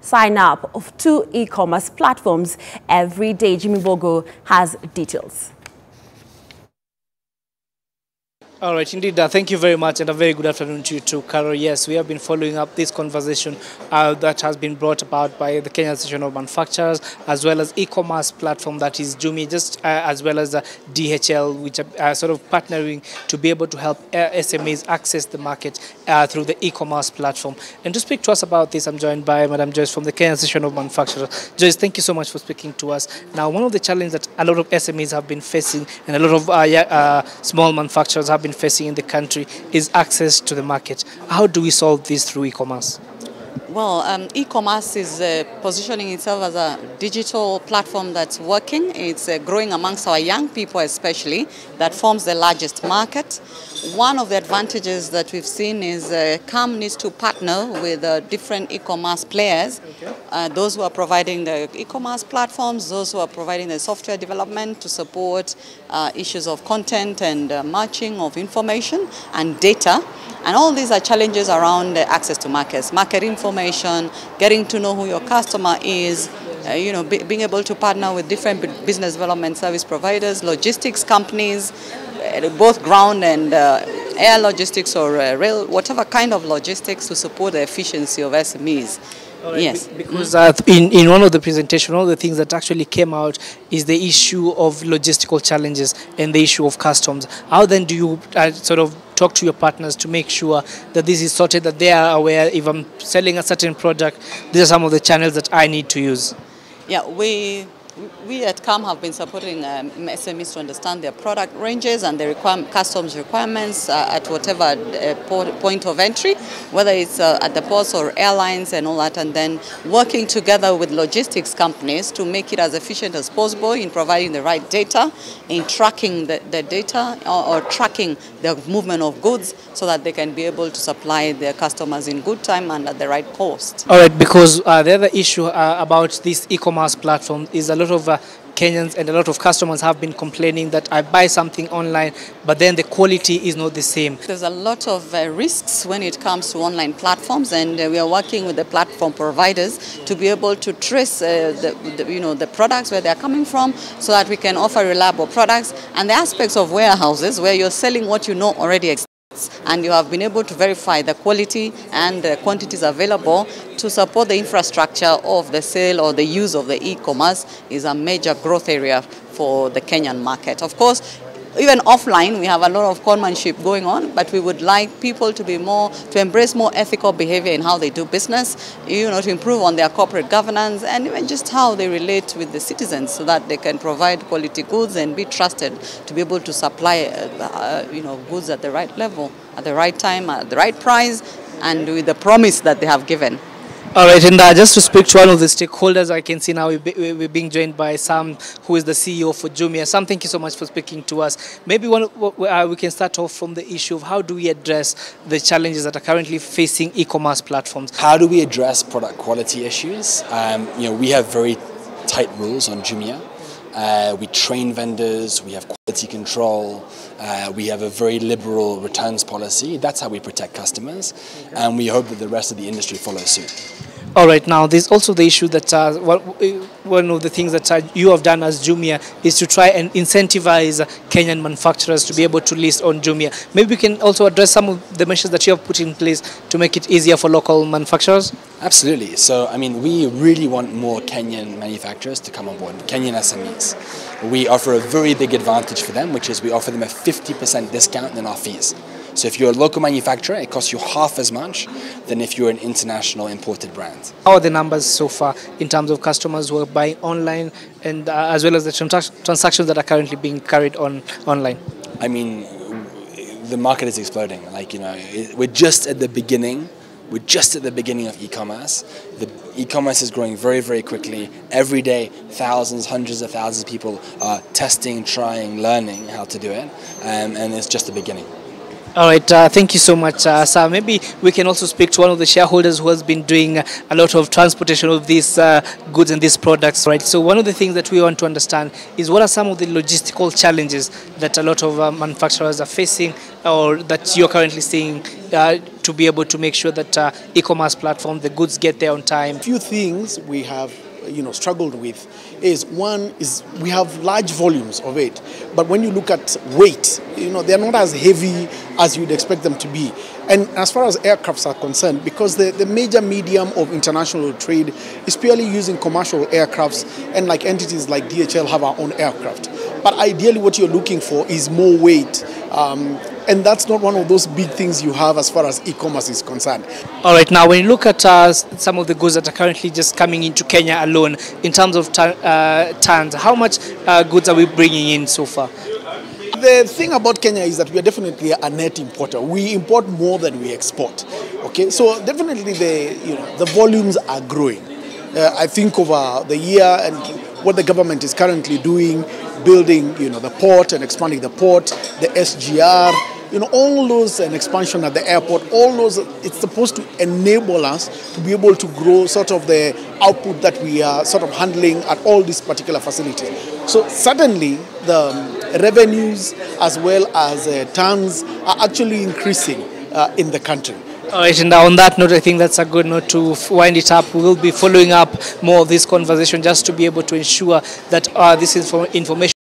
sign up of 2 e-commerce platforms every day. Jimmy Bogo has details. All right, indeed. Thank you very much, and a very good afternoon to you too, Carol. Yes, we have been following up this conversation that has been brought about by the Kenya Association of Manufacturers, as well as e-commerce platform that is Jumia, as well as DHL, which are sort of partnering to be able to help SMEs access the market through the e-commerce platform. And to speak to us about this, I'm joined by Madam Joyce from the Kenya Association of Manufacturers. Joyce, thank you so much for speaking to us. Now, one of the challenges that a lot of SMEs have been facing, and a lot of small manufacturers have been facing in the country, is access to the market. How do we solve this through e-commerce? Well, e-commerce is positioning itself as a digital platform that's working. It's growing amongst our young people especially. That forms the largest market. One of the advantages that we've seen is CAM needs to partner with different e-commerce players, those who are providing the e-commerce platforms, those who are providing the software development to support issues of content and matching of information and data. And all these are challenges around access to markets, market information, getting to know who your customer is, being able to partner with different business development service providers, logistics companies, both ground and air logistics or rail, whatever kind of logistics to support the efficiency of SMEs. Right, yes. Because in one of the presentations, one of the things that actually came out is the issue of logistical challenges and the issue of customs. How then do you sort of talk to your partners to make sure that this is sorted, that they are aware if I'm selling a certain product, these are some of the channels that I need to use? Yeah, we at CAM have been supporting SMEs to understand their product ranges and their customs requirements at whatever point of entry, whether it's at the ports or airlines and all that, and then working together with logistics companies to make it as efficient as possible in providing the right data, in tracking the data or tracking the movement of goods so that they can be able to supply their customers in good time and at the right cost. All right, because the other issue about this e-commerce platform is a lot of Kenyans and a lot of customers have been complaining that I buy something online, but then the quality is not the same. There's a lot of risks when it comes to online platforms, and we are working with the platform providers to be able to trace the products where they're coming from, so that we can offer reliable products, and the aspects of warehouses where you're selling what you know already exists, and you have been able to verify the quality and the quantities available to support the infrastructure of the sale or the use of the e-commerce is a major growth area for the Kenyan market. Of course, even offline, we have a lot of conmanship going on, but we would like people to embrace more ethical behavior in how they do business, to improve on their corporate governance and even just how they relate with the citizens so that they can provide quality goods and be trusted to be able to supply, goods at the right level, at the right time, at the right price, and with the promise that they have given. All right, and just to speak to one of the stakeholders, I can see now we're being joined by Sam, who is the CEO for Jumia. Sam, thank you so much for speaking to us. Maybe we can start off from the issue of how do we address the challenges that are currently facing e-commerce platforms? How do we address product quality issues? We have very tight rules on Jumia. We train vendors, we have quality control, we have a very liberal returns policy. That's how we protect customers, and we hope that the rest of the industry follows suit. All right, now there's also the issue that one of the things that you have done as Jumia is to try and incentivize Kenyan manufacturers to be able to list on Jumia. Maybe we can also address some of the measures that you have put in place to make it easier for local manufacturers? Absolutely. So, we really want more Kenyan manufacturers to come on board, Kenyan SMEs. We offer a very big advantage for them, which is we offer them a 50% discount in our fees. So if you're a local manufacturer, it costs you half as much than if you're an international imported brand. How are the numbers so far in terms of customers who are buying online and as well as the transactions that are currently being carried on online? The market is exploding. We're just at the beginning. We're just at the beginning of e-commerce. The e-commerce is growing very, very quickly. Every day, thousands, hundreds of thousands of people are testing, trying, learning how to do it, and it's just the beginning. All right, thank you so much, sir. Maybe we can also speak to one of the shareholders who has been doing a lot of transportation of these goods and these products, right? So one of the things that we want to understand is what are some of the logistical challenges that a lot of manufacturers are facing, or that you're currently seeing to be able to make sure that e-commerce platform, the goods get there on time. A few things we have struggled with is, one is we have large volumes of it, but when you look at weight, they're not as heavy as you'd expect them to be. And as far as aircrafts are concerned, because the major medium of international trade is purely using commercial aircrafts, and like entities like DHL have our own aircraft. But ideally what you're looking for is more weight. And that's not one of those big things you have as far as e-commerce is concerned. All right, now when you look at some of the goods that are currently just coming into Kenya alone, in terms of tons, how much goods are we bringing in so far? The thing about Kenya is that we are definitely a net importer. We import more than we export. Okay, so definitely the volumes are growing. I think over the year and what the government is currently doing, building the port and expanding the port, the SGR, all those, and expansion at the airport, all those, it's supposed to enable us to be able to grow sort of the output that we are sort of handling at all these particular facilities. So certainly the revenues as well as tons are actually increasing in the country. All right, and on that note, I think that's a good note to wind it up. We will be following up more of this conversation just to be able to ensure that this information